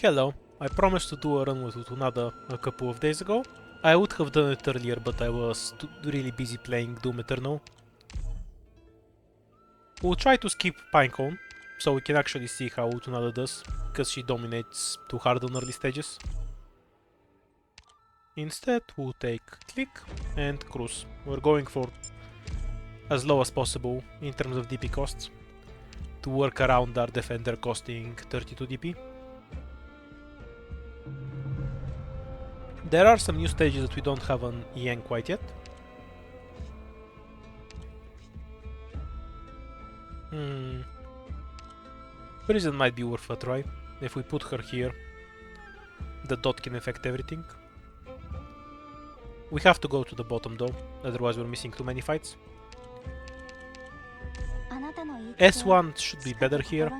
Hello, I promised to do a run with Lutonada a couple of days ago. I would have done it earlier, but I was really busy playing Doom Eternal. We'll try to skip Pinecone, so we can actually see how Lutonada does, because she dominates too hard on early stages. Instead, we'll take Click and Cruise. We're going for as low as possible in terms of DP costs, to work around our defender costing 32 DP. There are some new stages that we don't have on EN quite yet. Prison might be worth a try. If we put her here, the dot can affect everything. We have to go to the bottom though, otherwise we're missing too many fights. S1 should be better here.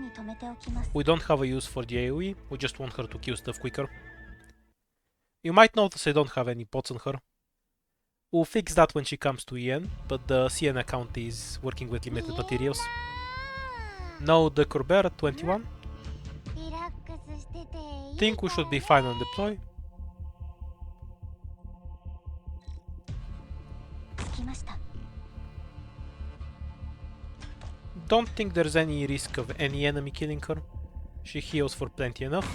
We don't have a use for the AoE, we just want her to kill stuff quicker. You might notice I don't have any pots on her. We'll fix that when she comes to EN, but the CN account is working with limited materials. No the Corber at 21. Think we should be fine on deploy. Don't think there's any risk of any enemy killing her. She heals for plenty enough.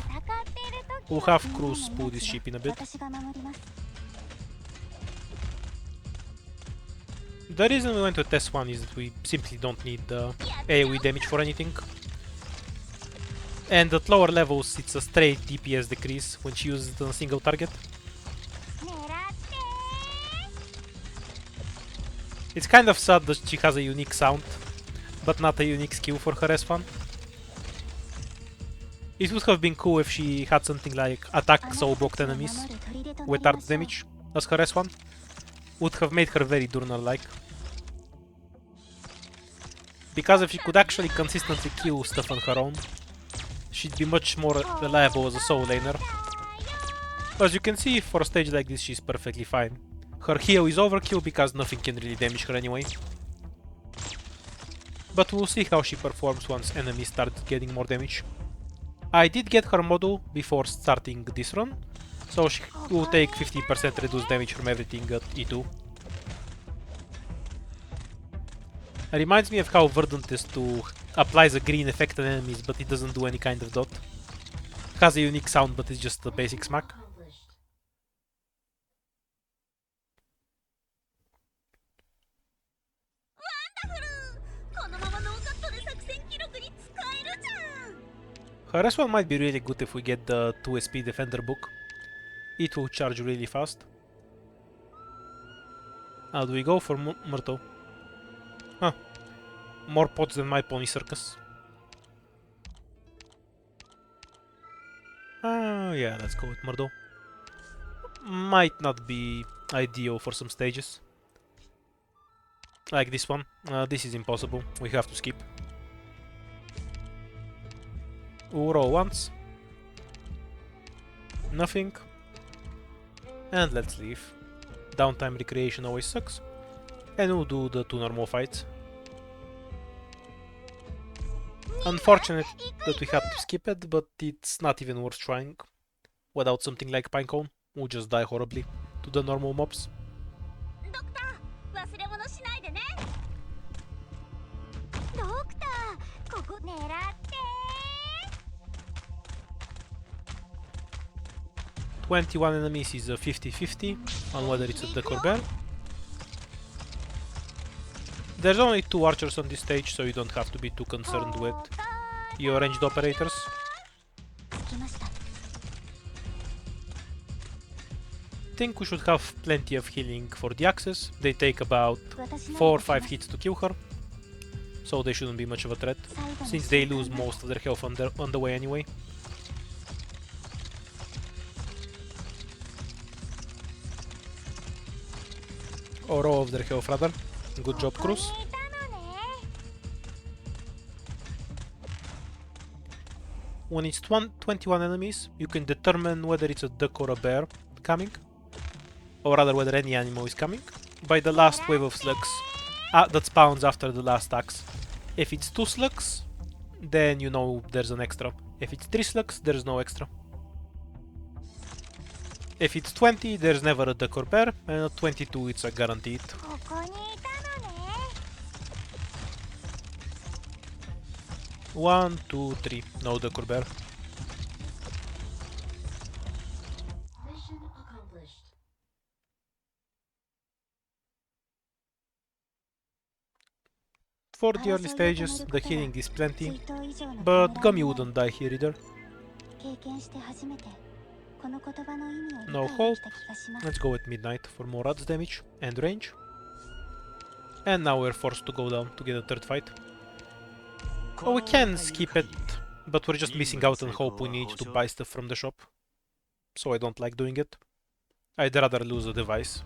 We'll have Cruz pull this ship in a bit. The reason we went with S1 is that we simply don't need the AoE damage for anything. And at lower levels it's a straight DPS decrease when she uses it on a single target. It's kind of sad that she has a unique sound, but not a unique skill for her S1. It would have been cool if she had something like attack soul blocked enemies with art damage as her S1. Would have made her very Durnar-like. Because if she could actually consistently kill stuff on her own, she'd be much more reliable as a soul laner. As you can see, for a stage like this she's perfectly fine. Her heal is overkill because nothing can really damage her anyway. But we'll see how she performs once enemies start getting more damage. I did get her model before starting this run, so she will take 15% reduced damage from everything at E2. It reminds me of how Verdant is to applies a green effect on enemies, but it doesn't do any kind of dot. It has a unique sound, but it's just a basic smack. Her S1 might be really good if we get the 2 SP Defender book. It will charge really fast. How do we go for Myrtle? Huh. More pots than my pony circus. Yeah, let's go with Myrtle. Might not be ideal for some stages. Like this one. This is impossible. We have to skip. We'll roll once. Nothing. And let's leave. Downtime recreation always sucks. And we'll do the 2 normal fights. Unfortunate that we had to skip it, but it's not even worth trying. Without something like Pinecone, we'll just die horribly to the normal mobs. 21 enemies is a 50-50 on whether it's a Duck or Bear. There's only 2 archers on this stage, so you don't have to be too concerned with your ranged operators. Think we should have plenty of healing for the axes. They take about 4 or 5 hits to kill her, so they shouldn't be much of a threat, since they lose most of their health on the way anyway. Or all of their health rather. Good job, Cruz. When it's 21 enemies, you can determine whether it's a duck or a bear coming, or rather whether any animal is coming, by the last wave of slugs that spawns after the last axe. If it's 2 slugs, then you know there's an extra. If it's 3 slugs, there's no extra. If it's 20, there's never a duck or bear, and at 22 it's a guaranteed. 1, 2, 3, no duck or bear. For the early stages, the healing is plenty, but Gummy wouldn't die here either. No hope. Let's go with Midnight for more odds damage and range. And now we're forced to go down to get a third fight. Oh, we can skip it, but we're just missing out on hope. We need to buy stuff from the shop, so I don't like doing it. I'd rather lose a device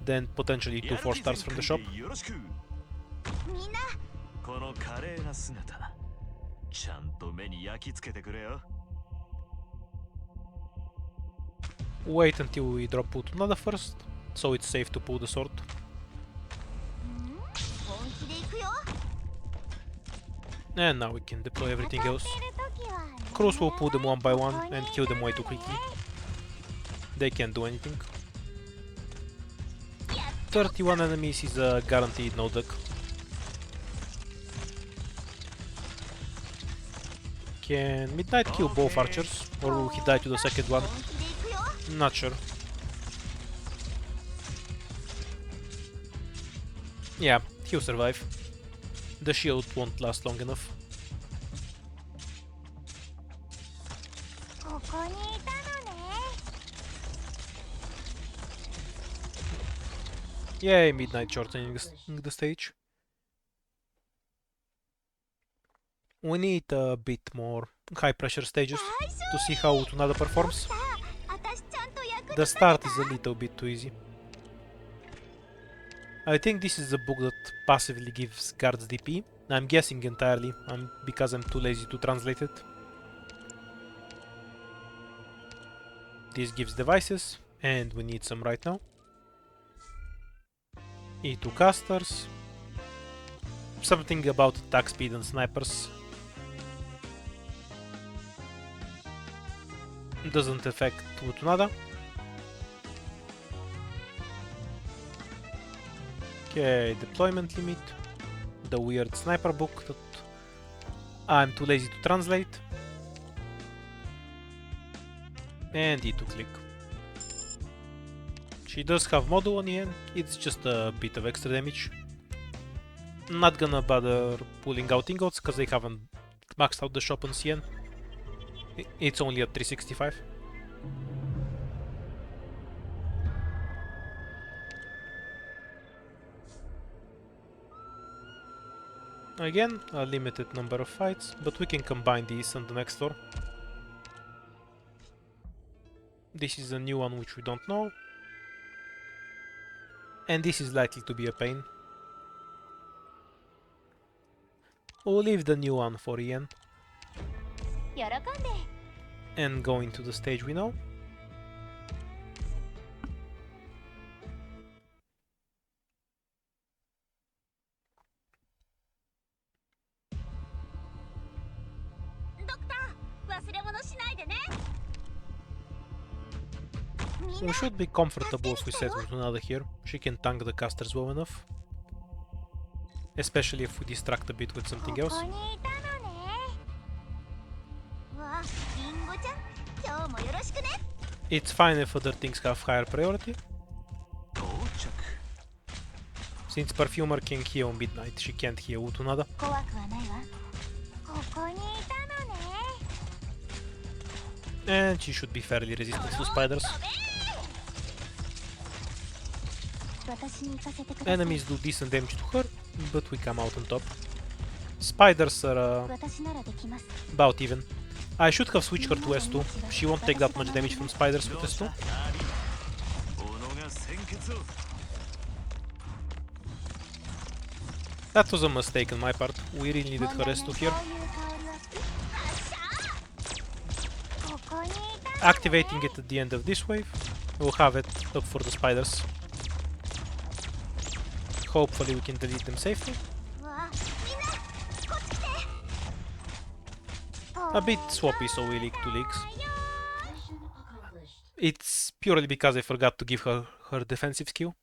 than potentially 2 4 stars from the shop. Wait until we drop Lutonada first, so it's safe to pull the sword. And now we can deploy everything else. Crews will pull them one by one and kill them way too quickly. They can't do anything. 31 enemies is a guaranteed no duck. Can Midnight kill both archers, or will he die to the second one? Not sure. Yeah, he'll survive. The shield won't last long enough. Yay, Midnight shortening the stage. We need a bit more high pressure stages to see how Lutonada performs. The start is a little bit too easy. I think this is a book that passively gives guards DP. I'm guessing entirely, because I'm too lazy to translate it. This gives devices, and we need some right now. E2 casters. Something about attack speed and snipers. Doesn't affect Lutonada. Okay, deployment limit. The weird sniper book that I'm too lazy to translate. And E2 click. She does have model on the end, it's just a bit of extra damage. Not gonna bother pulling out ingots because they haven't maxed out the shop on CN. It's only at 365. Again, a limited number of fights, but we can combine these on the next floor. This is a new one which we don't know. And this is likely to be a pain. We'll leave the new one for Ian. And go into the stage we know. We should be comfortable if we set Lutonada here. She can tank the casters well enough. Especially if we distract a bit with something else. It's fine if other things have higher priority. Since Perfumer can heal Midnight, she can't heal Lutonada. And she should be fairly resistant to spiders. Enemies do decent damage to her, but we come out on top. Spiders are about even. I should have switched her to S2. She won't take that much damage from spiders with S2. That was a mistake on my part. We really needed her S2 here. Activating it at the end of this wave. We'll have it up for the spiders. Hopefully we can delete them safely. A bit swappy, so we leak 2 leaks. It's purely because I forgot to give her her defensive skill.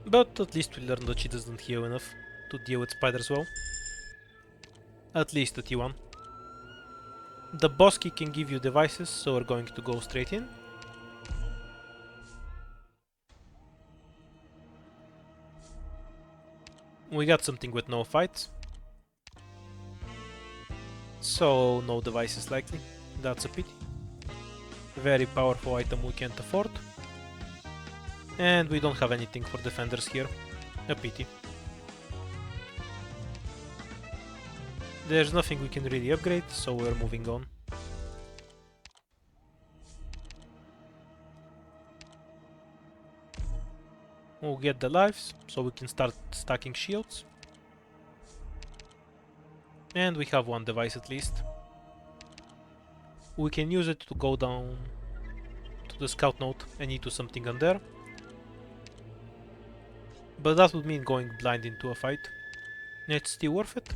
But at least we learned that she doesn't heal enough to deal with spiders well. At least a T1. The boss key can give you devices, so we're going to go straight in. We got something with no fights. So no devices likely. That's a pity. Very powerful item we can't afford. And we don't have anything for defenders here. A pity. There's nothing we can really upgrade, so we're moving on. We'll get the lives, so we can start stacking shields. And we have one device at least. We can use it to go down to the scout node and into something on there. But that would mean going blind into a fight. It's still worth it.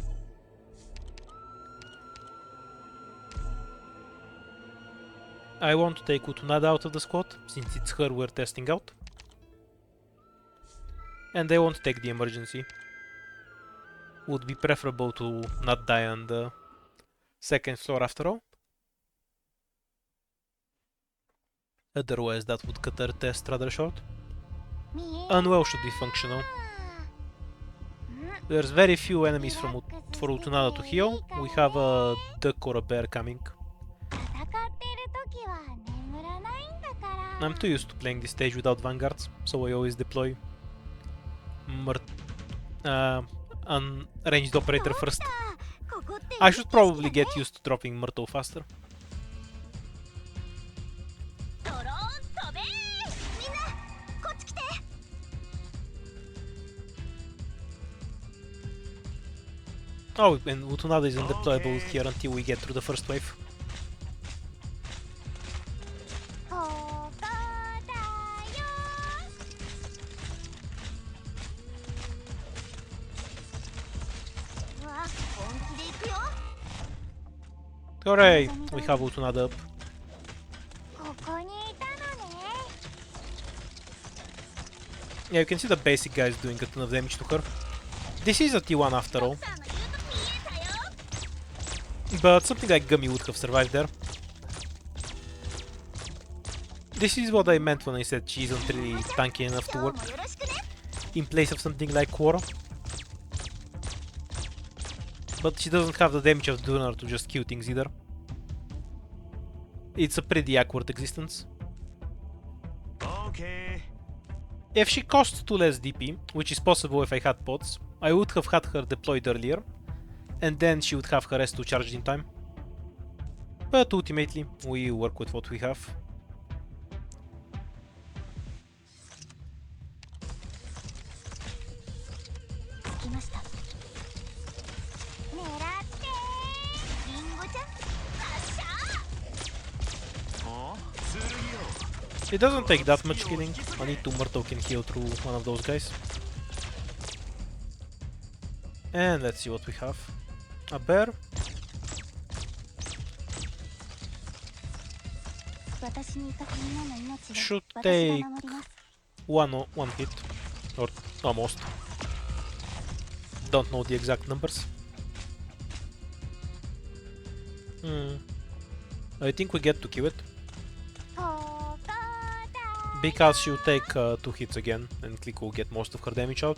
I want to take Lutonada out of the squad, since it's her we're testing out. And I won't take the emergency. Would be preferable to not die on the second floor after all. Otherwise that would cut our test rather short. Unwell should be functional. There's very few enemies for Lutonada to heal. We have a duck or a bear coming. I'm too used to playing this stage without vanguards, so I always deploy unranged operator first. I should probably get used to dropping Myrtle faster. Oh, and Lutonada is undeployable here until we get through the first wave. Hooray! We have Lutonada up. Yeah, you can see the basic guys doing a ton of damage to her. This is a T1 after all. But something like Gummy would have survived there. This is what I meant when I said she isn't really tanky enough to work in place of something like Quora. But she doesn't have the damage of Donor to just kill things either. It's a pretty awkward existence. If she costs 2 less DP, which is possible if I had pots, I would have had her deployed earlier, and then she would have her S2 charged in time. But ultimately, we work with what we have. It doesn't take that much killing. I need 2 Myrtle can heal through one of those guys. And let's see what we have. A bear. Should take one hit, or almost. Don't know the exact numbers. I think we get to kill it. Because she'll take 2 hits again, and Click will get most of her damage out.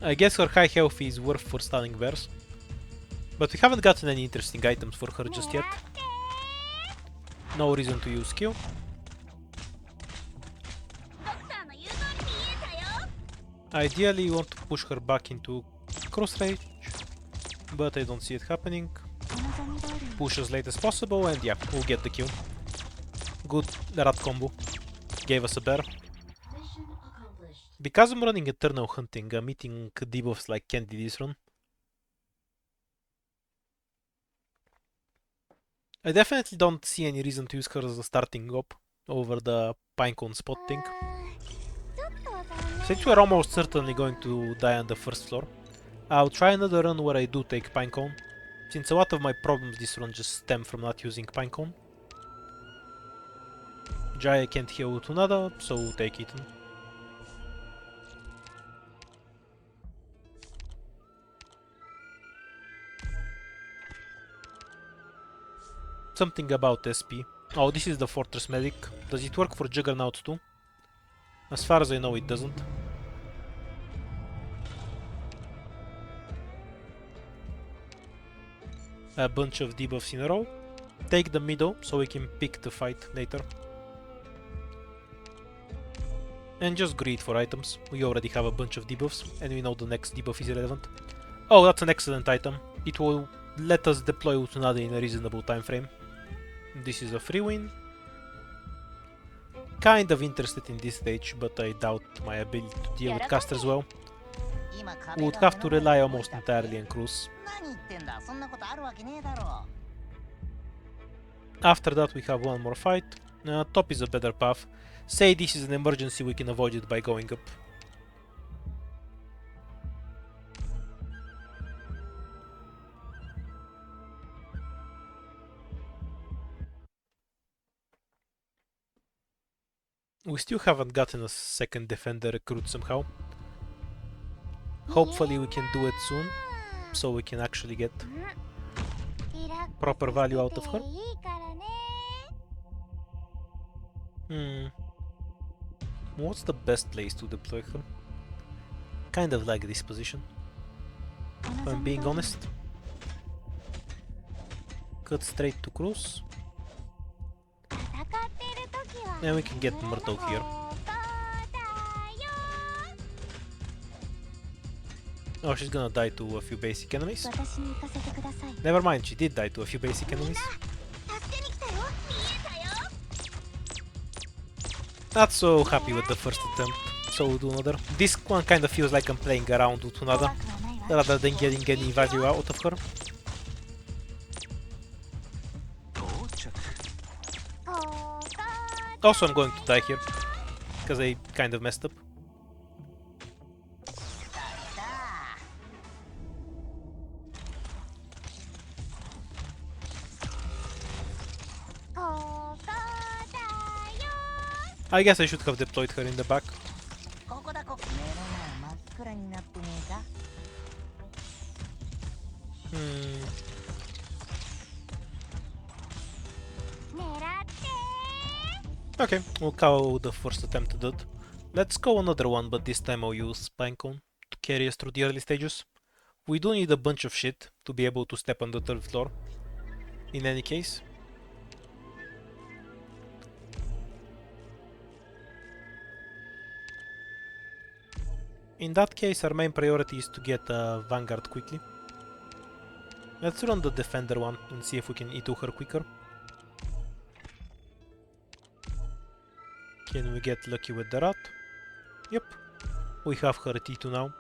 I guess her high health is worth for stunning bears. But we haven't gotten any interesting items for her just yet. No reason to use skill. Ideally you want to push her back into cross range, but I don't see it happening. Push as late as possible and yeah, we'll get the kill. Good rat combo. Gave us a bear. Because I'm running Eternal Hunting, I'm eating debuffs like candy this run. I definitely don't see any reason to use her as a starting op over the Pinecone spot thing. Since we're almost certainly going to die on the first floor, I'll try another run where I do take Pinecone, since a lot of my problems this run just stem from not using Pinecone. Jaya can't heal Lutonada, so take it. Something about SP. Oh, this is the Fortress Medic. Does it work for Juggernauts too? As far as I know, it doesn't. A bunch of debuffs in a row. Take the middle so we can pick the fight later. And just greed for items. We already have a bunch of debuffs and we know the next debuff is irrelevant. Oh, that's an excellent item. It will let us deploy Lutonada in a reasonable time frame. This is a free win. Kind of interested in this stage, but I doubt my ability to deal with casters well. We would have to rely almost entirely on Cruz. After that we have one more fight. Top is a better path. Say this is an emergency, we can avoid it by going up. We still haven't gotten a second defender recruit somehow. Hopefully we can do it soon, so we can actually get proper value out of her. What's the best place to deploy her? Kind of like this position, if I'm being honest. Cut straight to Cruz. And we can get Myrtle here. Oh, she's gonna die to a few basic enemies. Never mind, she did die to a few basic enemies. Not so happy with the first attempt, so we'll do another. This one kind of feels like I'm playing around with Lutonada, rather than getting any value out of her. Also, I'm going to die here, because I kind of messed up. I guess I should have deployed her in the back. Okay, we'll call the first attempt dead. Let's go another one, but this time I'll use Pinecone to carry us through the early stages. We do need a bunch of shit to be able to step on the third floor, in any case. In that case, our main priority is to get a Vanguard quickly. Let's run the Defender one and see if we can E2 her quicker. Can we get lucky with the Rat? Yep, we have her at E2 now.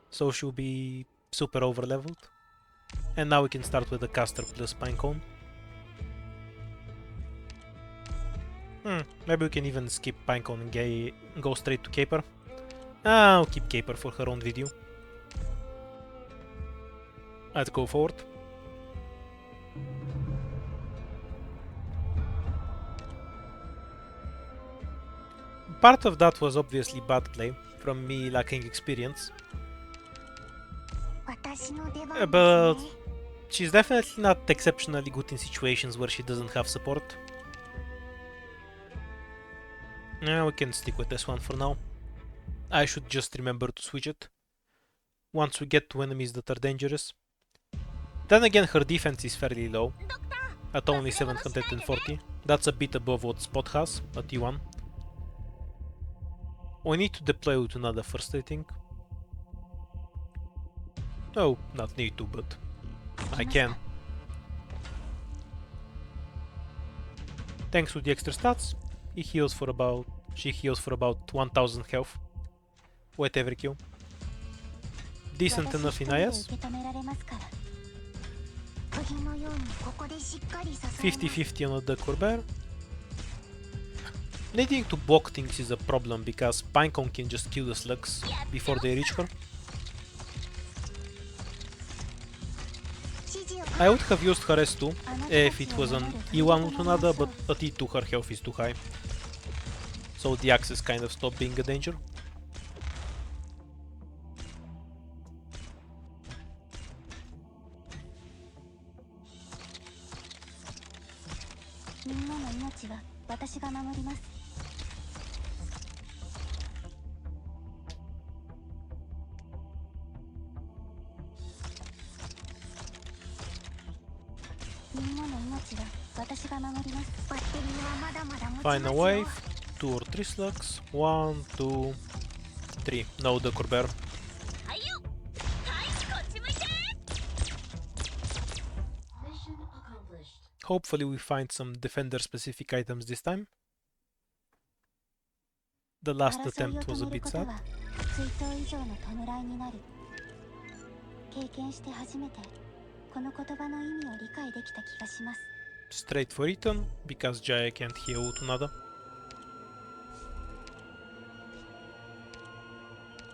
So she'll be super over leveled. And now we can start with the Caster plus Pinecone. Maybe we can even skip Pinecone and go straight to Caper. I'll keep Caper for her own video. Let's go forward. Part of that was obviously bad play, from me lacking experience. But she's definitely not exceptionally good in situations where she doesn't have support. Yeah, we can stick with this one for now. I should just remember to switch it once we get to enemies that are dangerous. Then again, her defense is fairly low, at only 740. That's a bit above what Spot has at E1. We need to deploy Lutonada first, I think. Oh, not need to, but I can. Thanks to the extra stats, she heals for about 1000 health with every kill. Decent enough in IS. 50-50 on the Corbair. Needing to block things is a problem because Pinecone can just kill the slugs before they reach her. I would have used her S2 if it was an E1 Lutonada, but at E2 her health is too high. So the axes kind of stopped being a danger. Final wave, 2 or 3 slugs, 1, 2, 3. No Decor Bear. Hopefully we find some defender specific items this time. The last attempt was a bit sad. Straight for Ethan, because Jaya can't heal Lutonada.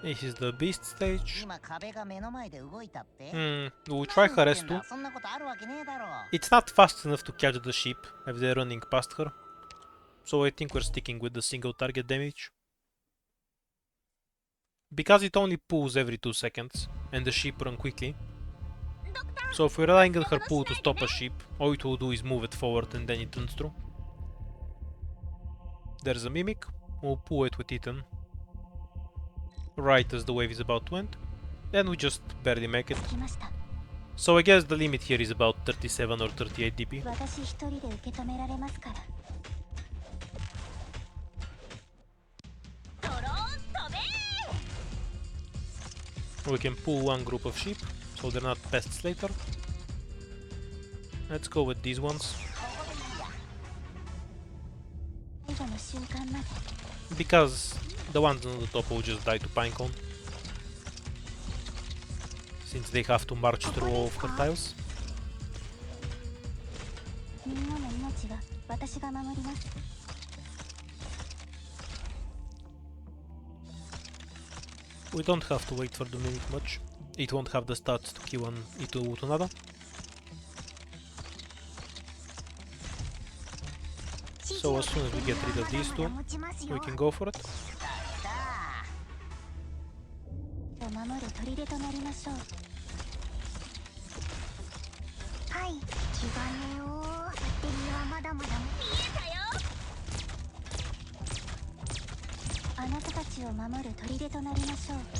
This is the beast stage. We'll try her S2. It's not fast enough to catch the sheep if they're running past her. So I think we're sticking with the single target damage. Because it only pulls every 2 seconds, and the sheep run quickly. So if we're relying on her pull to stop a sheep, all it will do is move it forward and then it runs through. There's a mimic, we'll pull it with Ethan right as the wave is about to end, and we just barely make it. So I guess the limit here is about 37 or 38 DP. We can pull one group of sheep, so they're not pests later. Let's go with these ones. Because the ones on the top will just die to Pinecone, since they have to march through all of her tiles. We don't have to wait for the mimic much. It won't have the stats to kill an E2 Lutonada. So as soon as we get rid of these two, we can go for it.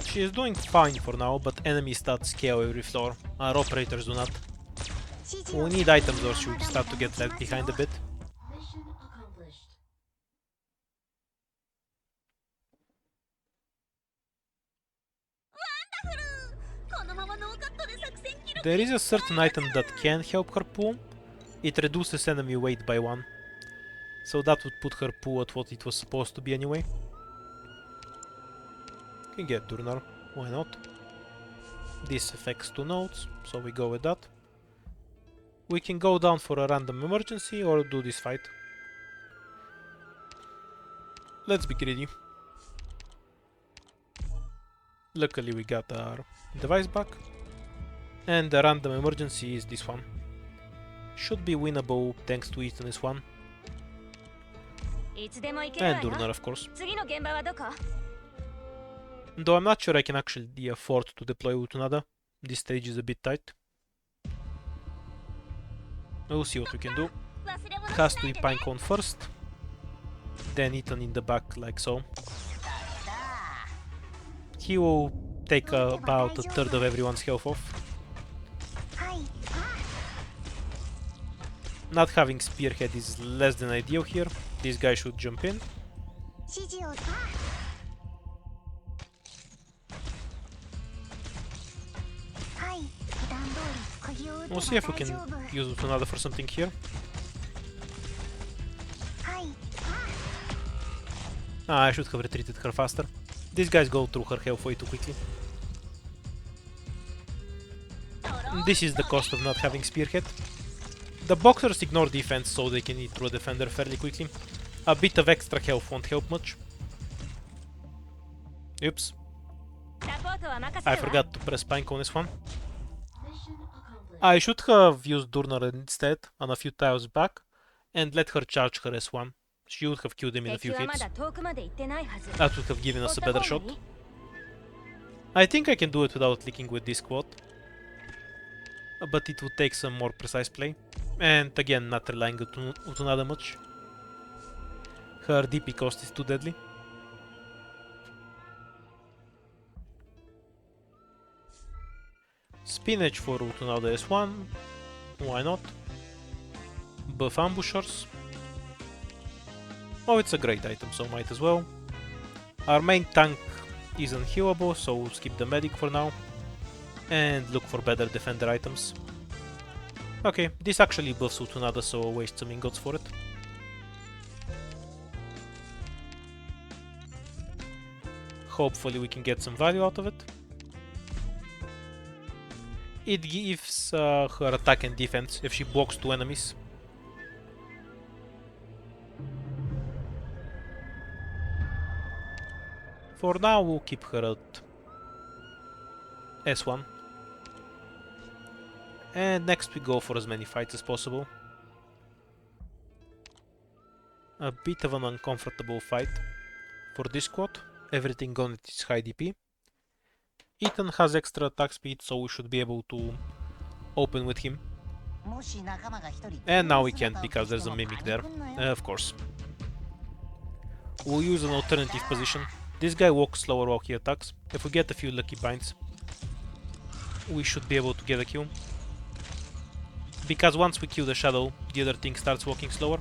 She is doing fine for now, but enemy stats scale every floor. Our operators do not. We need items or she would start to get left behind a bit. There is a certain item that can help her pull. It reduces enemy weight by 1. So that would put her pull at what it was supposed to be anyway. Can get Durnar, why not? This affects 2 nodes, so we go with that. We can go down for a random emergency or do this fight. Let's be greedy. Luckily we got our device back. And the random emergency is this one. Should be winnable thanks to Ethan is one. And Durnar, of course. Though I'm not sure I can actually afford to deploy Lutonada. This stage is a bit tight. We'll see what we can do. Has to be Pinecone first. Then Ethan in the back, like so. He will take about a third of everyone's health off. Not having Spearhead is less than ideal here. This guy should jump in. We'll see if we can use Lutonada for something here. I should have retreated her faster. These guys go through her health way too quickly. This is the cost of not having Spearhead. The boxers ignore defense so they can eat through a defender fairly quickly. A bit of extra health won't help much. Oops. I forgot to press Pine on this one. I should have used Durnar instead on a few tiles back and let her charge her S1. She would have killed him in a few hits. That would have given us a better shot. I think I can do it without leaking with this quad, but it would take some more precise play. And again, not relying on Lutonada much. Her DP cost is too deadly. Spinach for Lutonada S1. Why not? Buff ambushers. Oh, it's a great item, so might as well. Our main tank isn't healable, so we'll skip the medic for now. And look for better defender items. Okay, this actually buffs Lutonada, so I'll waste some ingots for it. Hopefully we can get some value out of it. It gives her attack and defense if she blocks 2 enemies. For now we'll keep her at S1. And next we go for as many fights as possible. A bit of an uncomfortable fight for this squad. Everything on it is high DP. Ethan has extra attack speed, so we should be able to open with him. And now we can't because there's a mimic there, of course. We'll use an alternative position. This guy walks slower while he attacks. If we get a few lucky binds, we should be able to get a kill. Because once we kill the shadow, the other thing starts walking slower.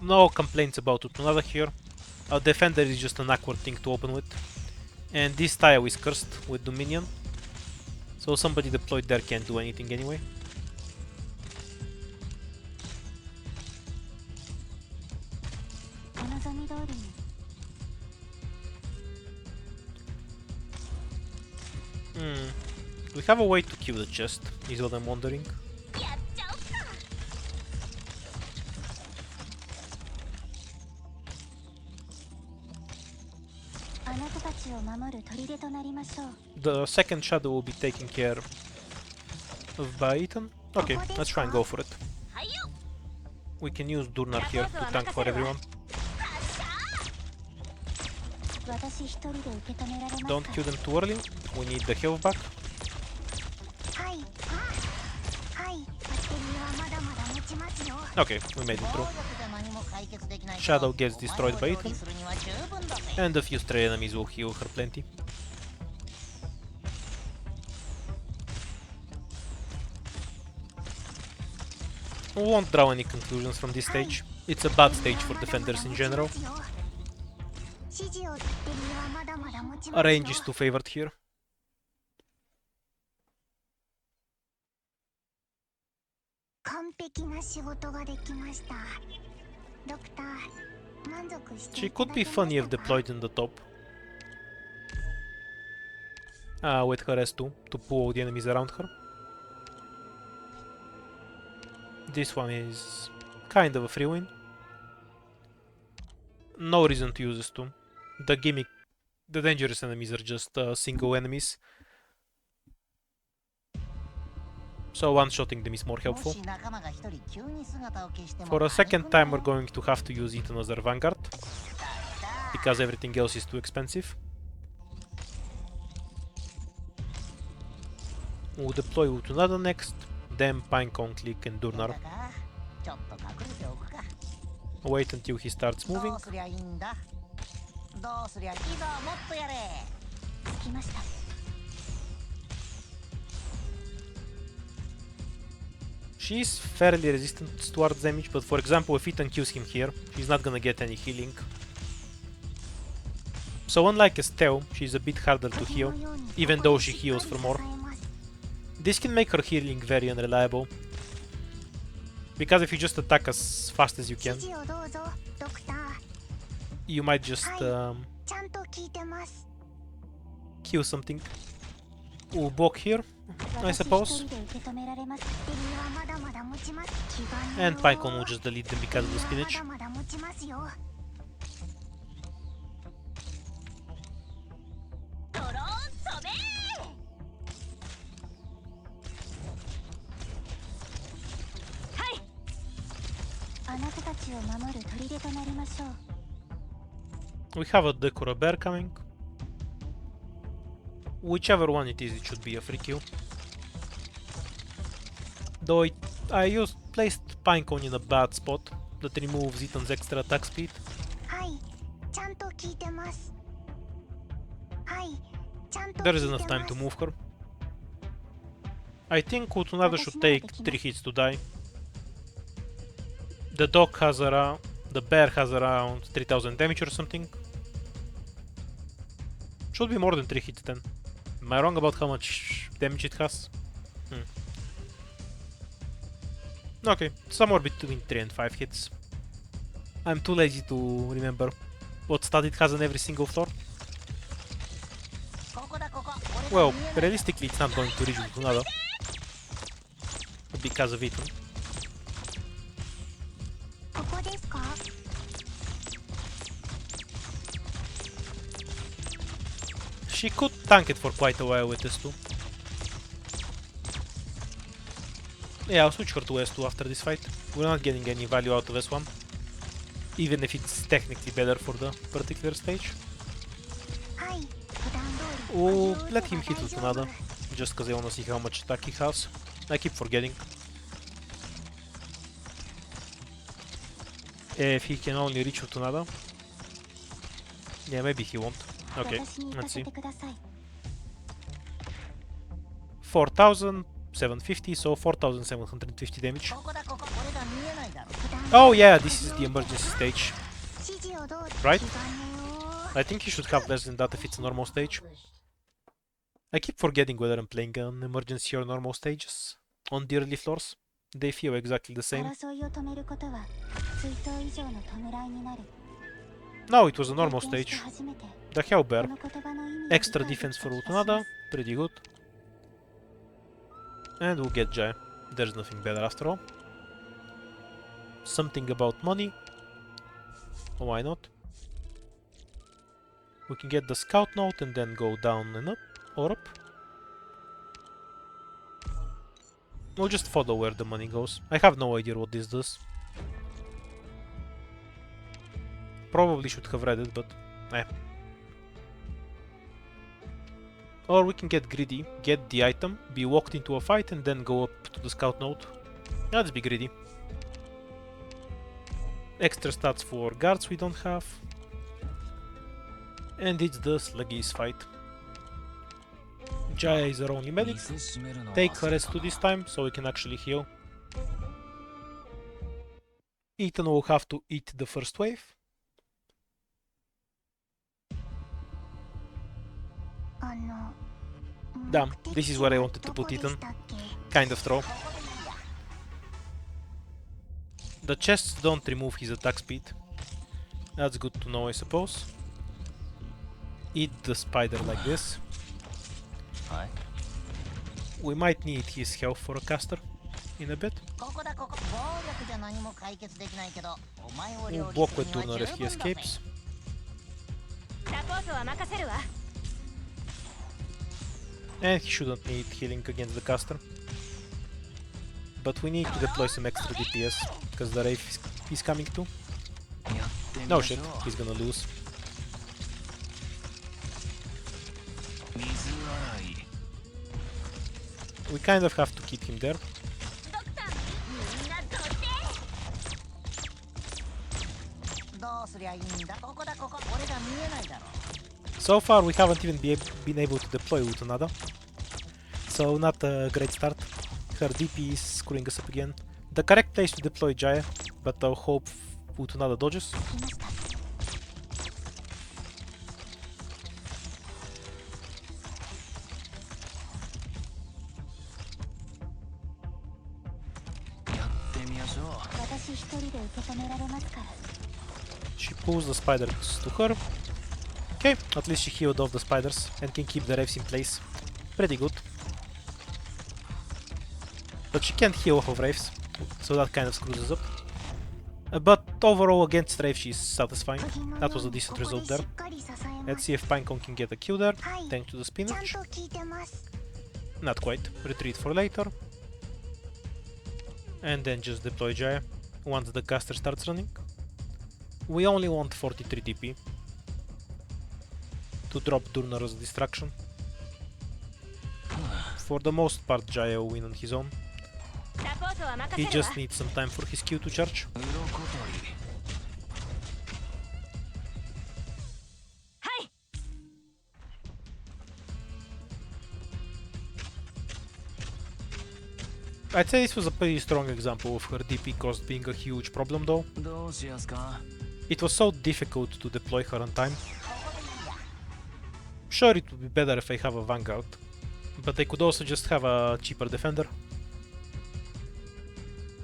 No complaints about Lutonada here. A defender is just an awkward thing to open with. And this tile is cursed with Dominion. So somebody deployed there can't do anything anyway. We have a way to kill the chest, is what I'm wondering. The second shadow will be taken care of by Ethan. Okay, let's try and go for it. We can use Durnar here to tank for everyone. Don't kill them too early, we need the health back. Okay, we made it through. Shadow gets destroyed by Ethan, and a few stray enemies will heal her plenty. We won't draw any conclusions from this stage. It's a bad stage for defenders in general. A range is too favored here. She could be funny if deployed in the top. With her S2 to pull all the enemies around her. This one is kind of a free win. No reason to use this too. The gimmick, the dangerous enemies are just single enemies. So one-shotting them is more helpful. For a second time we're going to have to use Ethan as our vanguard, because everything else is too expensive. We'll deploy Lutonada next, then Pinecone, Click and Durnar. Wait until he starts moving. She's fairly resistant towards damage, but for example if Ethan kills him here, she's not gonna get any healing. So unlike Estelle, she's a bit harder to heal, even though she heals for more. This can make her healing very unreliable, because if you just attack as fast as you can, you might just kill something. We'll block here, I suppose. And Pinecone will just delete them because of the spinach. We have a Decora Bear coming. Whichever one it is, it should be a free kill. Though I placed Pinecone in a bad spot that removes Ethan's extra attack speed. There is enough time to move her. I think Lutonada should take 3 hits to die. The dog has around... the bear has around 3000 damage or something. Should be more than 3 hits then. Am I wrong about how much damage it has? Okay, somewhere between 3 and 5 hits. I'm too lazy to remember what stat it has on every single floor. Well, realistically it's not going to reach Lutonada because of Ethan. She could tank it for quite a while with S2. Yeah, I'll switch her to S2 after this fight. We're not getting any value out of S1, even if it's technically better for the particular stage. Oh, let him hit Lutonada, just because I want to see how much attack he has. I keep forgetting. If he can only reach Lutonada. Yeah, maybe he won't. Okay, let's see. 4750, so 4750 damage. Oh yeah, this is the emergency stage. Right? I think he should have less than that if it's a normal stage. I keep forgetting whether I'm playing on emergency or normal stages on the early floors. They feel exactly the same. No, it was a normal stage. The Hell Bear. Extra defense for Lutonada, pretty good. And we'll get Jaya. There's nothing better after all. Something about money. Why not? We can get the scout note and then go down and up, or up. We'll just follow where the money goes. I have no idea what this does. Probably should have read it, but eh. Or we can get greedy, get the item, be walked into a fight and then go up to the scout note. Let's be greedy. Extra stats for guards we don't have. And it's the Sluggies fight. Jaya is our only medic. Take her S2 this time, so we can actually heal. Ethan will have to eat the first wave. Damn, this is where I wanted to put Ethan. Kind of throw. The chests don't remove his attack speed. That's good to know, I suppose. Eat the spider like this. We might need his health for a caster in a bit. We'll block with Turner if he escapes. And he shouldn't need healing against the caster. But we need to deploy some extra DPS, because the Wraith is coming too. No shit, he's gonna lose. We kind of have to keep him there. So far we haven't even been able to deploy Lutonada. So not a great start. Her DP is screwing us up again. The correct place to deploy Jaya, but I'll hope Lutonada dodges. She pulls the spiders to her. Okay, at least she healed off the spiders and can keep the Wraiths in place. Pretty good. But she can't heal off of Wraiths, so that kind of screws us up. But overall, against Strafe, she's satisfying. That was a decent result there. Let's see if Pinecone can get a kill there, thanks to the spinach. Not quite. Retreat for later. And then just deploy Jaya once the caster starts running. We only want 43 TP to drop Durnar as distraction. For the most part, Jaya will win on his own. He just needs some time for his Q to charge. I'd say this was a pretty strong example of her DP cost being a huge problem though. It was so difficult to deploy her on time. Sure, it would be better if I have a Vanguard, but I could also just have a cheaper defender.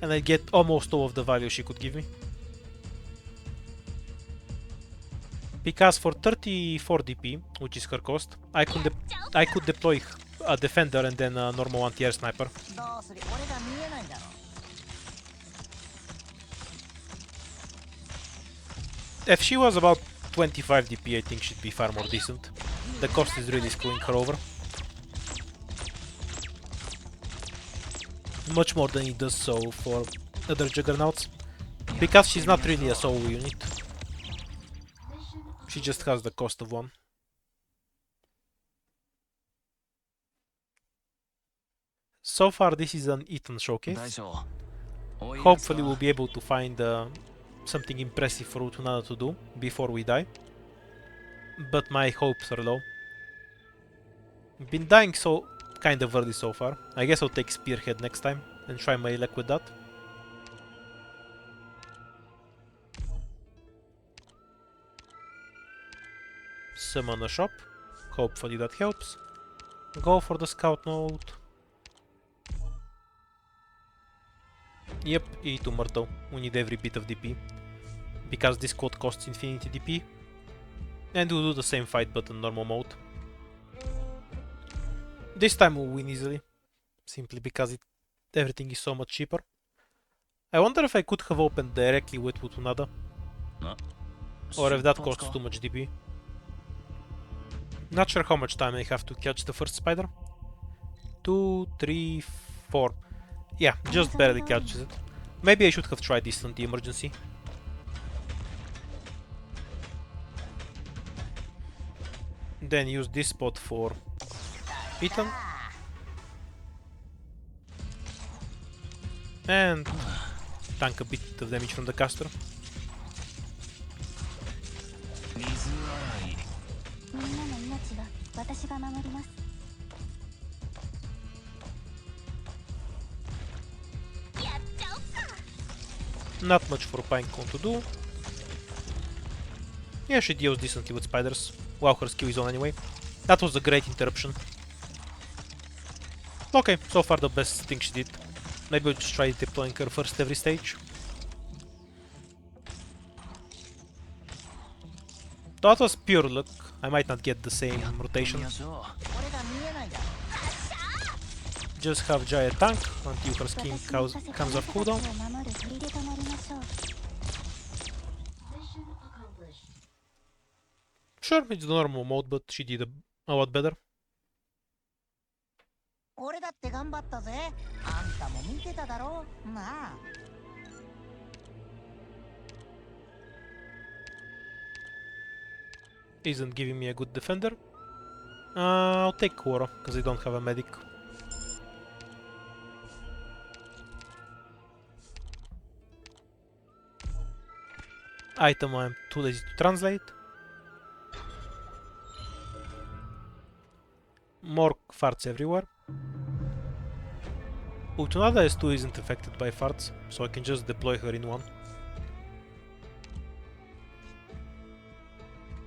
And I'd get almost all of the value she could give me. Because for 34 DP, which is her cost, I could deploy a defender and then a normal 1-tier sniper. If she was about 25 DP, I think she'd be far more decent. The cost is really screwing her over. Much more than it does so for other juggernauts. Because she's not really a solo unit. She just has the cost of one. So far this is an Ethan showcase. Hopefully we'll be able to find something impressive for Lutonada to do before we die. But my hopes are low. Been dying so kind of early so far. I guess I'll take Spearhead next time and try my luck with that. Summon a shop. Hopefully that helps. Go for the scout node. Yep, E2 Myrtle. We need every bit of DP. Because this code costs infinity DP. And we'll do the same fight but in normal mode. This time we'll win easily. Simply because everything is so much cheaper. I wonder if I could have opened directly with Lutonada. Or if that costs too much DP. Not sure how much time I have to catch the first spider. 2, 3, 4. Yeah, just barely catches it. Maybe I should have tried this on the emergency. Then use this spot for Ethan. And tank a bit of damage from the caster. Not much for Pinecone to do. Yeah, she deals decently with spiders. Wow, her skill is on anyway. That was a great interruption. Okay, so far the best thing she did. Maybe we'll just try deploying her first every stage. That was pure luck. I might not get the same rotation. Just have Jaya tank until her skin comes off cooldown. Sure, it's the normal mode, but she did a lot better. Isn't giving me a good defender. I'll take Quora, because I don't have a medic. Item I'm too lazy to translate. More farts everywhere. Lutonada S2 isn't affected by farts, so I can just deploy her in one.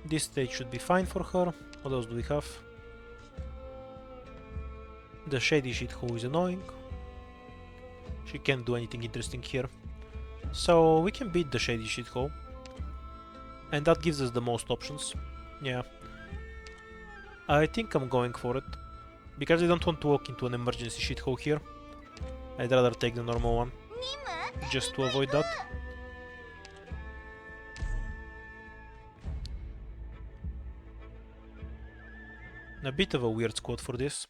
This stage should be fine for her. What else do we have? The shady shithole is annoying. She can't do anything interesting here. So we can beat the shady shithole. And that gives us the most options. Yeah. I think I'm going for it. Because I don't want to walk into an emergency shithole here. I'd rather take the normal one. just to avoid that. A bit of a weird squad for this.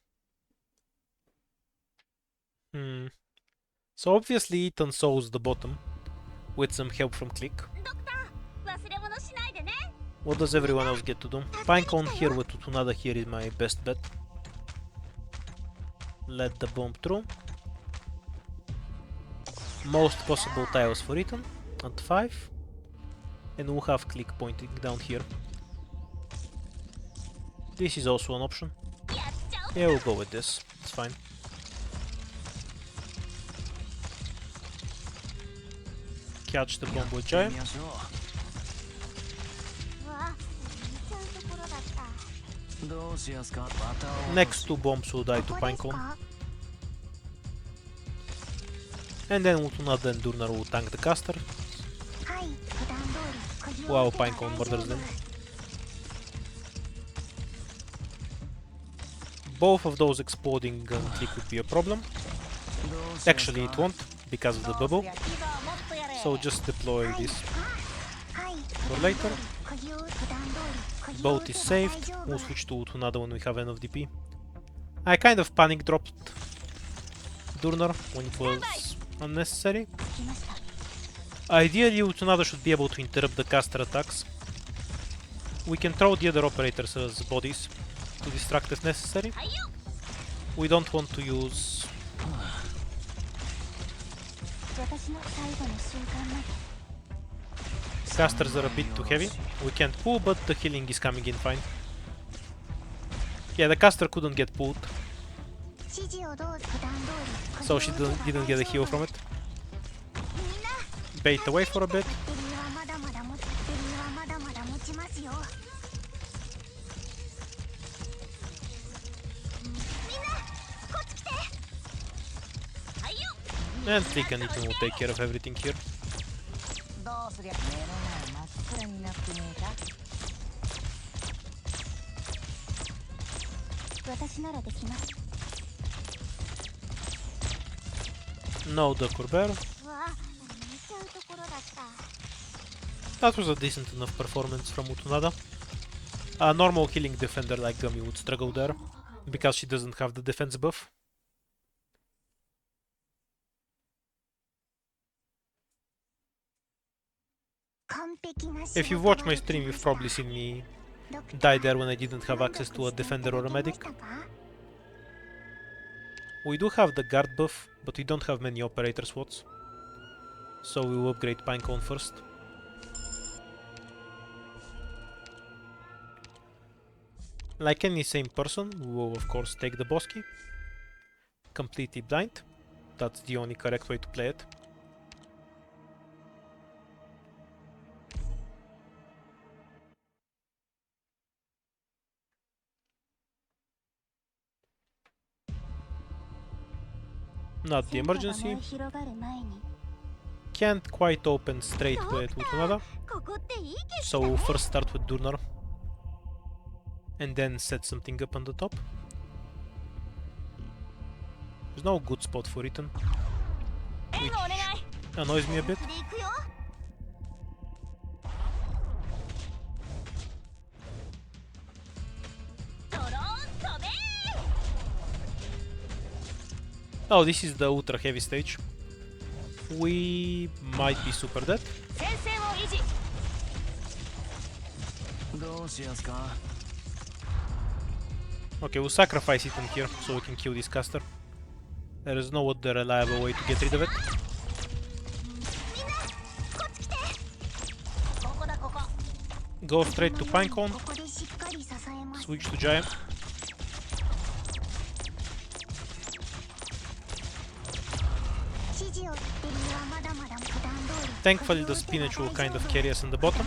So obviously Ethan saws the bottom with some help from Click. What does everyone else get to do? Pinecone here with Lutonada here is my best bet. Let the bomb through. Most possible tiles for Ethan at 5. And we'll have Click pointing down here. This is also an option. Yeah, we'll go with this. It's fine. Catch the bomb with Giant. Next two bombs will die to Pinecone. And then Lutonada and Durnar will tank the caster. While Pinecone murders them. Both of those exploding gun click would be a problem. Actually it won't, because of the bubble. So just deploy this for later. Boat is saved. We'll switch to Lutonada when we have end of DP. I kind of panic dropped Durnar when it was unnecessary. Ideally Lutonada should be able to interrupt the caster attacks. We can throw the other operators as bodies to distract if necessary. We don't want to use casters are a bit too heavy. We can't pull, but the healing is coming in fine. Yeah, the caster couldn't get pulled, so she didn't get a heal from it. Bait away for a bit. And Click and Ethan will take care of everything here. No Duck or Bear. That was a decent enough performance from Lutonada. A normal healing defender like Gummy would struggle there, because she doesn't have the defense buff. If you've watched my stream, you've probably seen me die there when I didn't have access to a defender or a medic. We do have the guard buff, but we don't have many operator slots, so we will upgrade Pinecone first. Like any sane person, we will of course take the boss key. Completely blind. That's the only correct way to play it. Not the emergency. Can't quite open straight with Lutonada, so we'll first start with Durnar and then set something up on the top. There's no good spot for Ethan, which annoys me a bit. Oh, this is the ultra heavy stage. We might be super dead. Okay, we'll sacrifice Ethan here so we can kill this caster. There is no other reliable way to get rid of it. Go straight to Pinecone. Switch to Giant. Thankfully the spinach will kind of carry us in the bottom.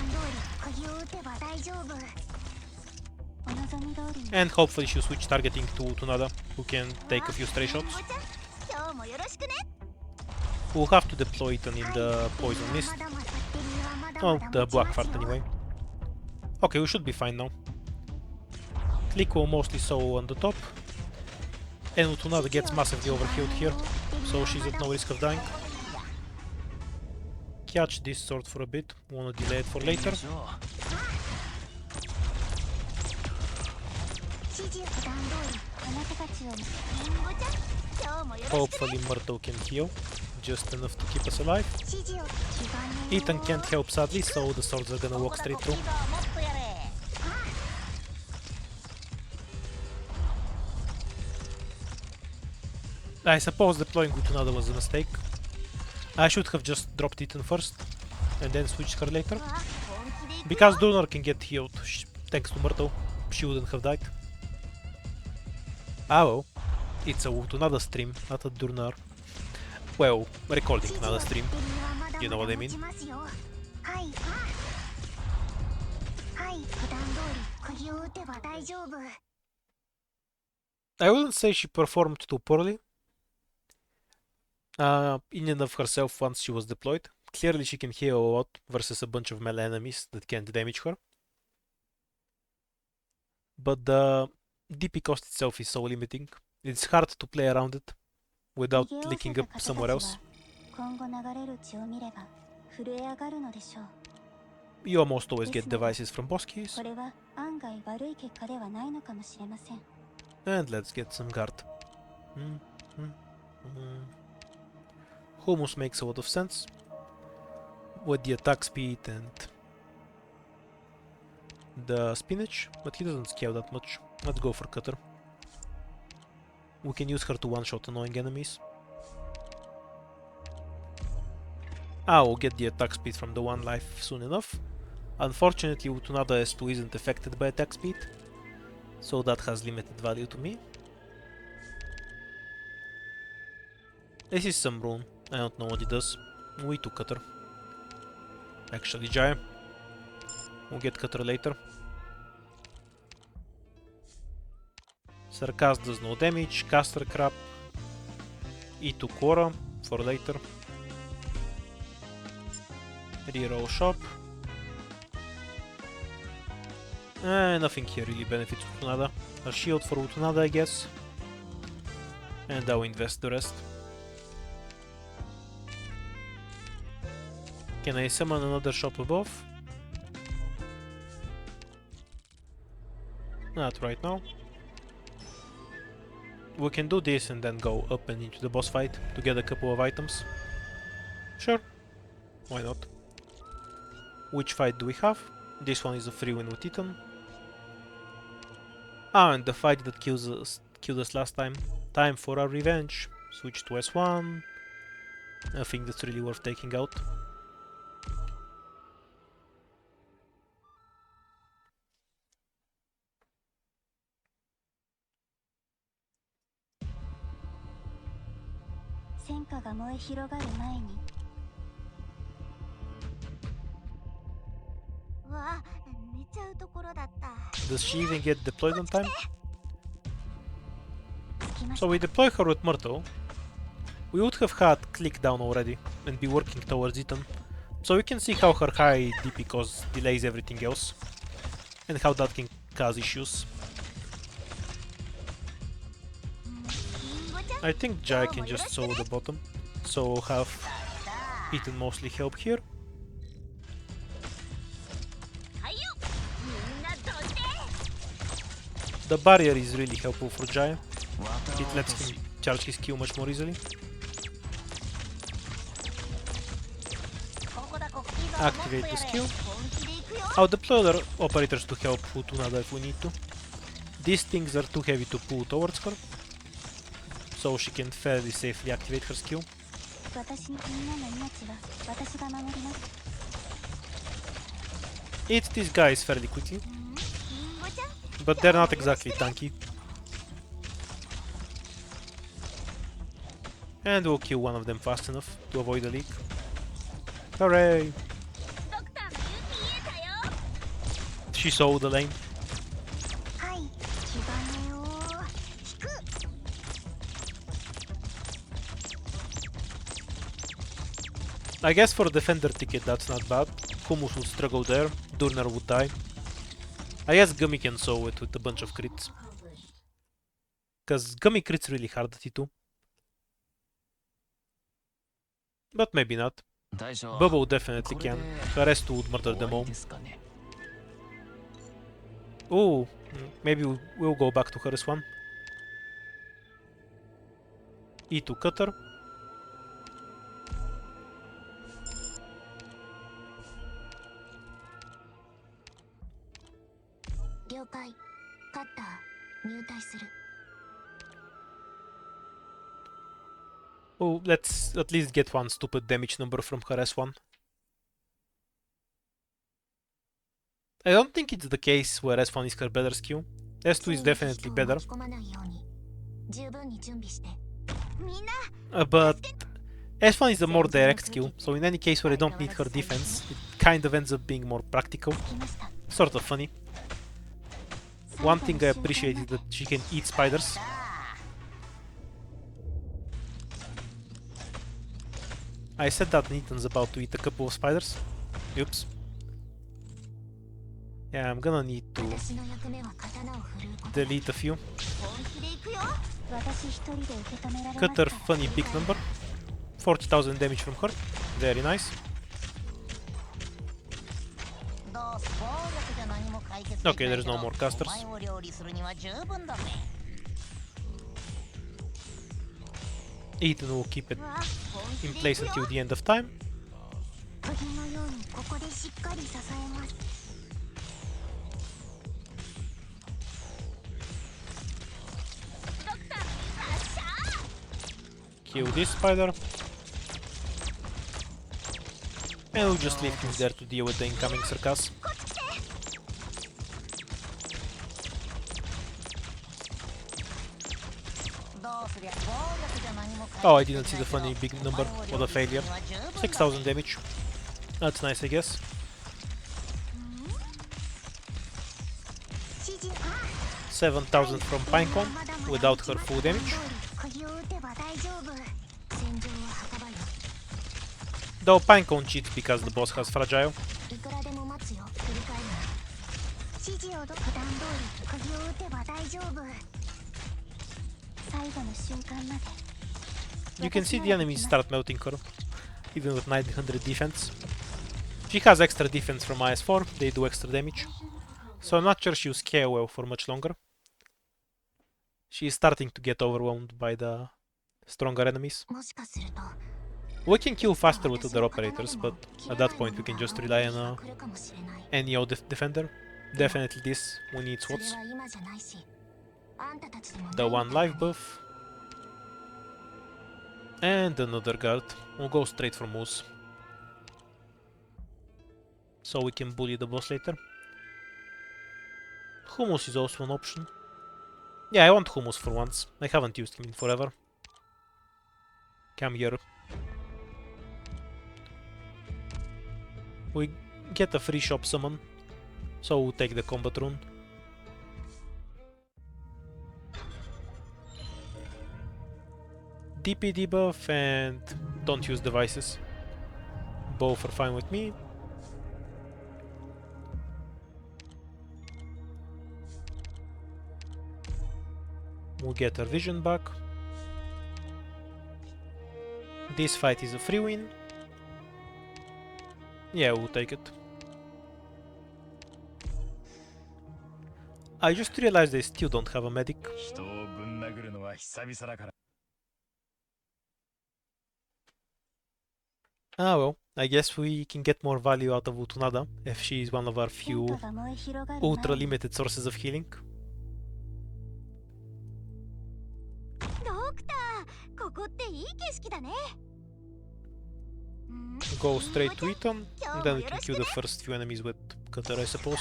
And hopefully she'll switch targeting to Lutonada, who can take a few stray shots. We'll have to deploy Ethan in the poison mist. Oh, the black fart anyway. Okay, we should be fine now. Click will mostly solo on the top. And Lutonada gets massively overhealed here, so she's at no risk of dying. catch this sword for a bit. Wanna delay it for later. Hopefully Myrtle can heal, just enough to keep us alive. Ethan can't help sadly, so the swords are gonna walk straight through. I suppose deploying Lutonada was a mistake. I should have just dropped Ethan first, and then switched her later. Because Durnar can get healed, thanks to Myrtle, she wouldn't have died. Oh, it's a Lutonada stream, not a Durnar. Well, recording another stream, you know what I mean. I wouldn't say she performed too poorly. In and of herself once she was deployed. Clearly she can heal a lot versus a bunch of melee enemies that can't damage her. But the DP cost itself is so limiting. It's hard to play around it without leaking up somewhere else. You almost always get devices from boss keys. And let's get some guard. Hummus makes a lot of sense with the attack speed and the spinach, but he doesn't scale that much. Let's go for Cutter. We can use her to one-shot annoying enemies. We'll get the attack speed from the one life soon enough. Unfortunately, Lutonada S2 isn't affected by attack speed, so that has limited value to me. This is some rune. I don't know what it does. We took Cutter. Actually, Jai. We'll get Cutter later. Sarcast does no damage. Caster crap. E2 Quora for later. Reroll shop. Nothing here really benefits Lutonada. A shield for Lutonada, I guess. And I'll invest the rest. Can I summon another shop above? Not right now. We can do this and then go up and into the boss fight to get a couple of items. Sure. Why not? Which fight do we have? This one is a free win with Titan. And the fight that killed us last time. Time for our revenge. Switch to S1. Nothing that's really worth taking out. Does she even get deployed on time? So we deploy her with Myrtle. We would have had click down already and be working towards Ethan. So we can see how her high DP cost delays everything else and how that can cause issues. I think Jai can just solo the bottom, so we'll have Ethan mostly help here. The barrier is really helpful for Jai. It lets him charge his Q much more easily. Activate the skill. I'll deploy other operators to help Lutonada if we need to. These things are too heavy to pull towards her, so she can fairly safely activate her skill. Eat these guys fairly quickly, but they're not exactly tanky. And we'll kill one of them fast enough to avoid a leak. Hooray! She saw the lane. I guess for defender ticket that's not bad. Hummus would struggle there, Durnar would die. I guess Gummy can solve it with a bunch of crits. Cause Gummy crits really hard at T2. But maybe not. Bubble definitely can. The rest would murder them all. Ooh, maybe we'll go back to Harris one. E2 cutter. Oh, let's at least get one stupid damage number from her S1. I don't think it's the case where S1 is her better skill. S2 is definitely better. But S1 is a more direct skill, so in any case where I don't need her defense, it kind of ends up being more practical. Sort of funny. One thing I appreciate is that she can eat spiders. I said that Nathan's about to eat a couple of spiders. Oops. Yeah, I'm gonna need to delete a few. Cutter, funny big number. 40,000 damage from her. Very nice. Okay, there's no more casters. Ethan will keep it in place until the end of time. Kill this spider. And we'll just leave him there to deal with the incoming circus. Oh, I didn't see the funny big number. What a failure. 6,000 damage. That's nice, I guess. $7,000 from Pinecone without her full damage. Though Pinecone cheats because the boss has fragile. You can see the enemies start melting her, even with 900 defense. She has extra defense from IS4, they do extra damage. So I'm not sure she'll scale well for much longer. She is starting to get overwhelmed by the stronger enemies. We can kill faster with other operators, but at that point we can just rely on any old defender. Definitely this, we need SWATs. The one life buff. And another guard. We'll go straight for Moose. So we can bully the boss later. Hummus is also an option. Yeah, I want Hummus for once. I haven't used him in forever. Come here. We get a free shop summon, so we'll take the combat rune. DP debuff and don't use devices. Both are fine with me. We'll get our vision back. This fight is a free win. Yeah, we'll take it. I just realized they still don't have a medic. Ah well, I guess we can get more value out of Lutonada if she is one of our few ultra limited sources of healing. Go straight to Eton, and then we can kill the first few enemies with Cutter, I suppose.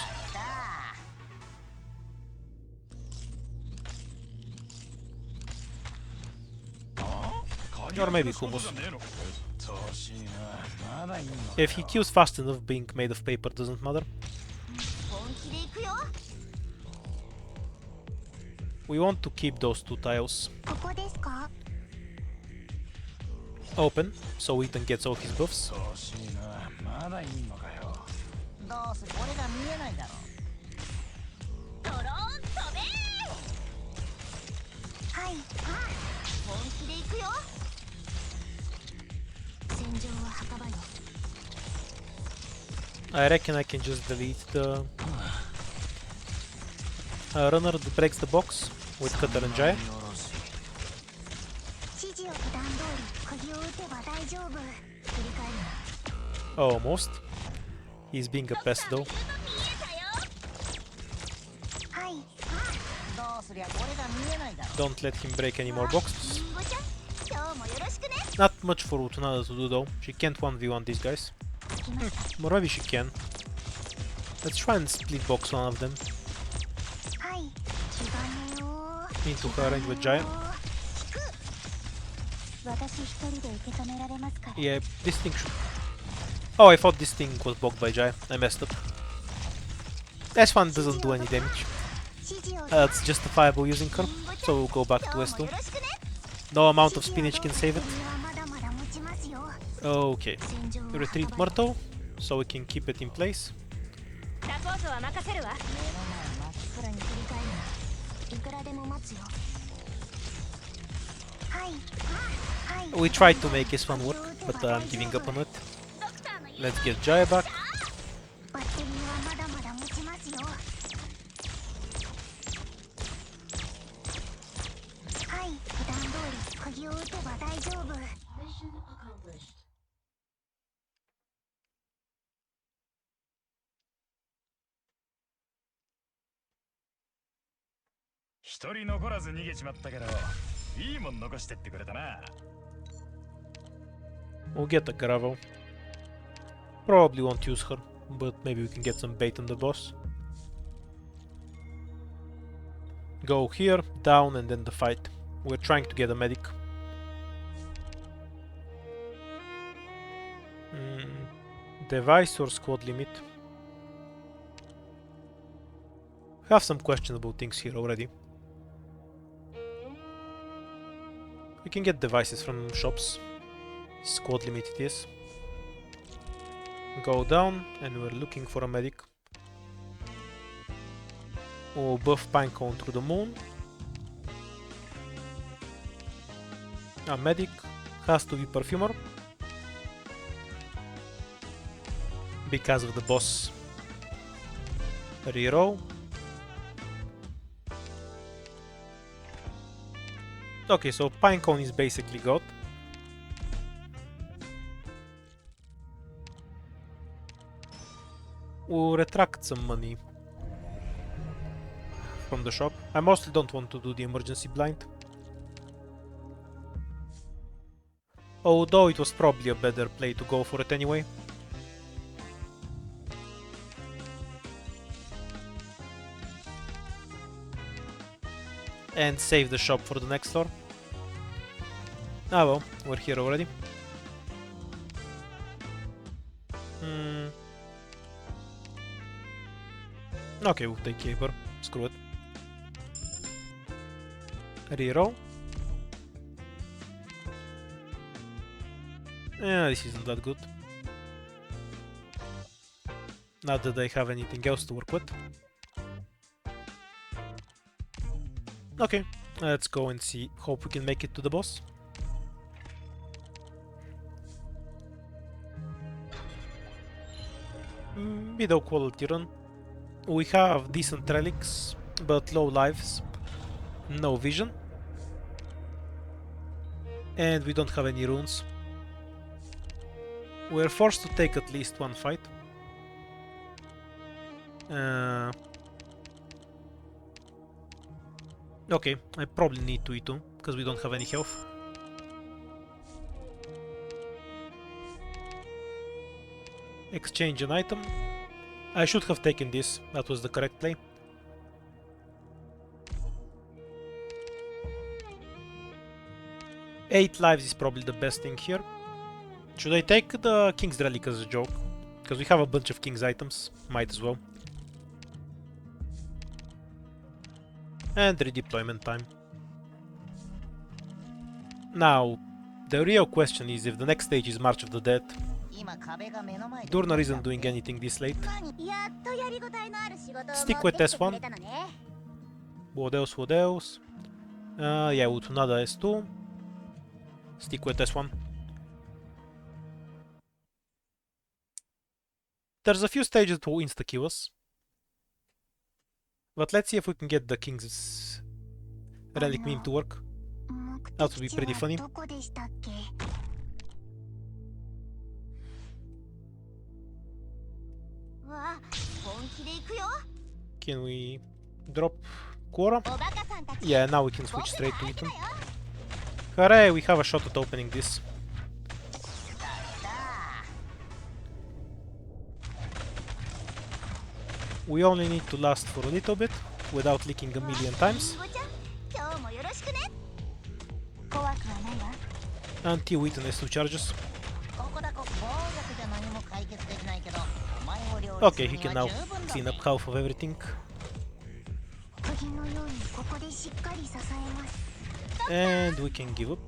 Or maybe Hummus. If he kills fast enough, being made of paper doesn't matter. We want to keep those two tiles open, so Ethan gets all his buffs. I reckon I can just delete the runner that breaks the box with Cutter and Jaya. Almost. He's being a pest though. Don't let him break any more boxes. Not much for Lutonada to do though. She can't 1v1 these guys. Or maybe she can. Let's try and split box one of them. Into her range with Giant. Yeah, this thing should... Oh, I thought this thing was blocked by Jai. I messed up. S1 doesn't do any damage. It's justifiable using her, so we'll go back to S2. No amount of spinach can save it. Okay. Retreat Myrtle, so we can keep it in place. We tried to make S1 work, but I'm giving up on it. Let's get Jaya back. We'll get a gravel. Probably won't use her, but maybe we can get some bait on the boss. Go here, down, and then the fight. We're trying to get a medic. Device or squad limit? Have some questionable things here already. We can get devices from shops. Squad limit it is. Go down, and we're looking for a medic. We'll buff Pinecone through the moon. A medic has to be perfumer because of the boss. Reroll. Okay, so Pinecone is basically got. We'll retract some money from the shop. I mostly don't want to do the emergency blind. Although it was probably a better play to go for it anyway. And save the shop for the next floor. Ah well, we're here already. Okay, we'll take Caper. Screw it. Reroll. Yeah, this isn't that good. Not that I have anything else to work with. Okay, let's go and see. Hope we can make it to the boss. Middle quality run. We have decent relics, but low lives, no vision, and we don't have any runes. We're forced to take at least one fight. Okay, I probably need to E2, because we don't have any health. Exchange an item. I should have taken this, that was the correct play. Eight lives is probably the best thing here. Should I take the King's Relic as a joke? Because we have a bunch of King's items, might as well. And redeployment time. Now, the real question is if the next stage is March of the Dead. Durnar isn't doing anything this late. Stick with S1. What else, what else? Yeah, Lutonada S2. Stick with S1. There's a few stages to insta-kill us. But let's see if we can get the King's Relic meme to work. That would be pretty funny. Can we drop Quora? Yeah, now we can switch straight to Eton. Hooray, we have a shot at opening this. We only need to last for a little bit, without leaking a million times. Until Eton has 2 charges. Okay, he can now clean up half of everything. And we can give up.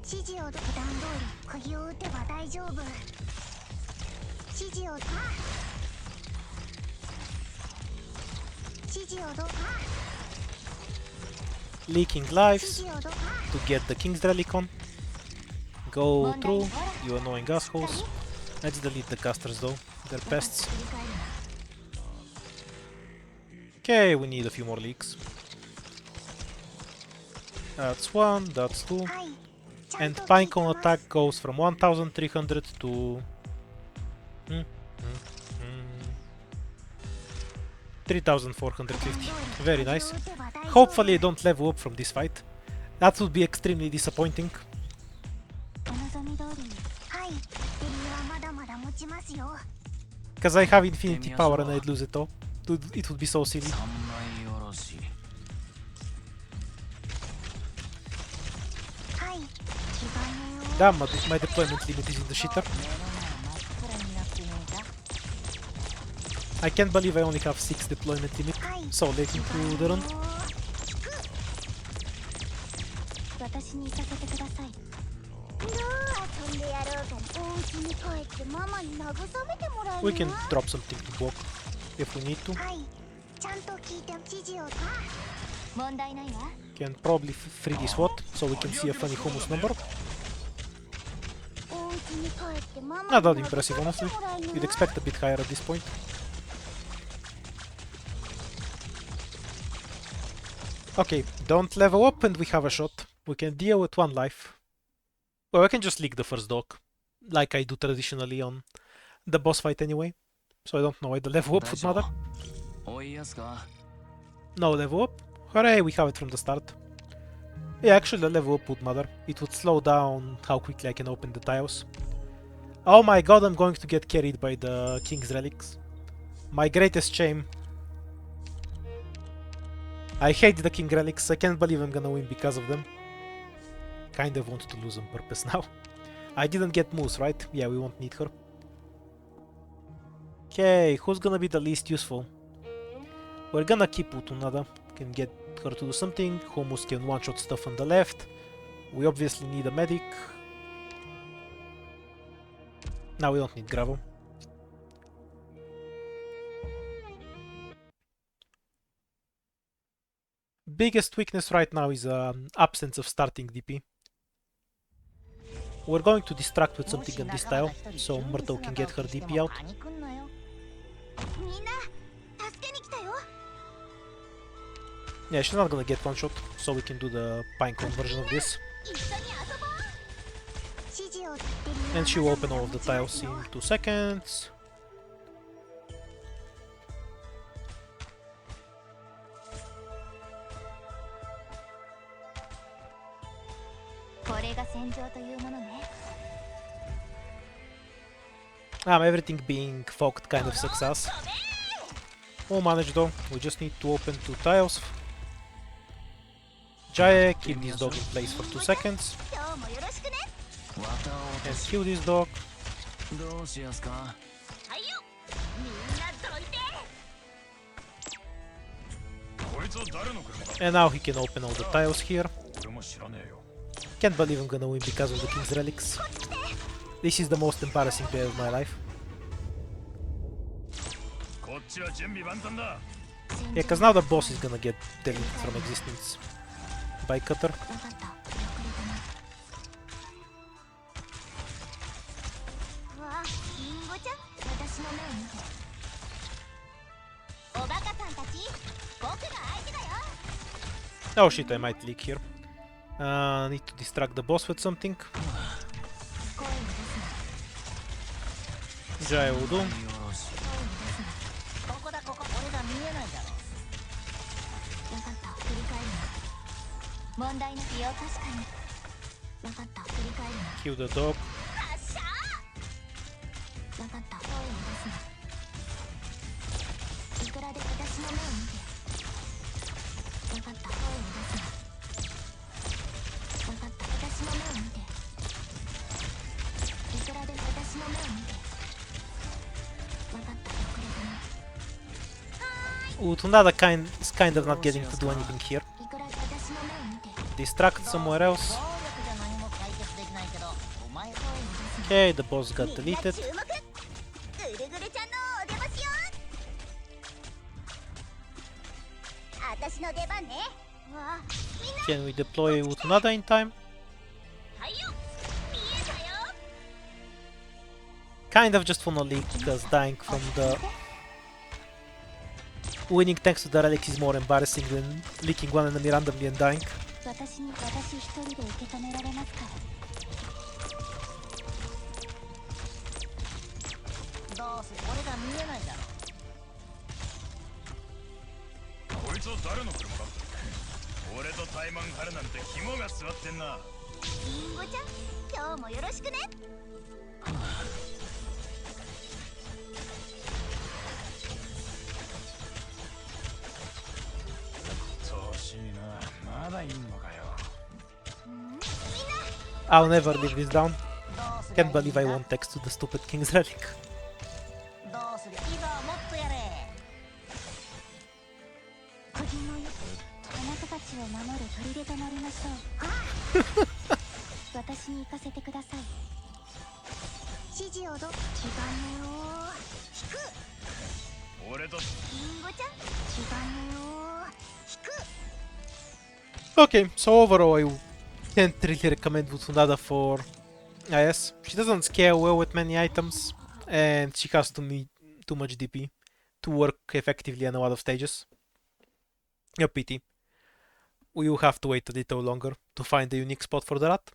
Leaking lives to get the King's Relic on. Go through, you annoying assholes. Let's delete the casters though, they're pests. Okay, we need a few more leaks. That's 1, that's 2. And Pinecone attack goes from 1300 to 3450. Very nice. Hopefully I don't level up from this fight. That would be extremely disappointing. Because I have infinity power and I'd lose it all. It would be so silly. Damn, my deployment limit is in the shitter. I can't believe I only have 6 deployment limit so late into the run. We can drop something to block if we need to. Can probably free this SWAT so we can see a funny hummus number. Not that impressive, honestly. You'd expect a bit higher at this point. Okay, don't level up and we have a shot. We can deal with 1 life. Well, I can just leak the first dog, like I do traditionally on the boss fight anyway. So I don't know why the level up would matter. No level up. Hooray, we have it from the start. Yeah, actually the level up would matter. It would slow down how quickly I can open the tiles. Oh my god, I'm going to get carried by the King's Relics. My greatest shame. I hate the King Relics, I can't believe I'm gonna win because of them. Kind of want to lose on purpose now. I didn't get Moose, right? Yeah, we won't need her. Okay, who's gonna be the least useful? We're gonna keep Lutonada. Can get her to do something. Hummus can one-shot stuff on the left. We obviously need a medic. Now we don't need gravel. Biggest weakness right now is absence of starting DP. We're going to distract with something in this tile, so Myrtle can get her DP out. Yeah, she's not gonna get one shot, so we can do the Pinecone version of this. And she will open all of the tiles in 2 seconds. Everything being fogged kind of sucks us. We'll manage though, we just need to open 2 tiles. Jaye, keep this dog in place for 2 seconds. And kill this dog. And now he can open all the tiles here. Can't believe I'm gonna win because of the King's Relics. This is the most embarrassing play of my life. Yeah, cause now the boss is gonna get deleted from existence by Cutter. Oh shit, I might leak here. Need to distract the boss with something. Jai will do. Kill the dog. Lutonada is kind of not getting to do anything here. Distract somewhere else. Okay, the boss got deleted. Can we deploy Lutonada in time? Kind of just wanna leak, because dying from the winning thanks to the relics is more embarrassing than leaking one enemy randomly and dying. I'll never leave this down. Can't believe I won't text to the stupid King's Relic. Okay, so overall I can't really recommend Lutonada for IS. She doesn't scale well with many items, and she has too much DP to work effectively on a lot of stages. A pity. We will have to wait a little longer to find a unique spot for the rat.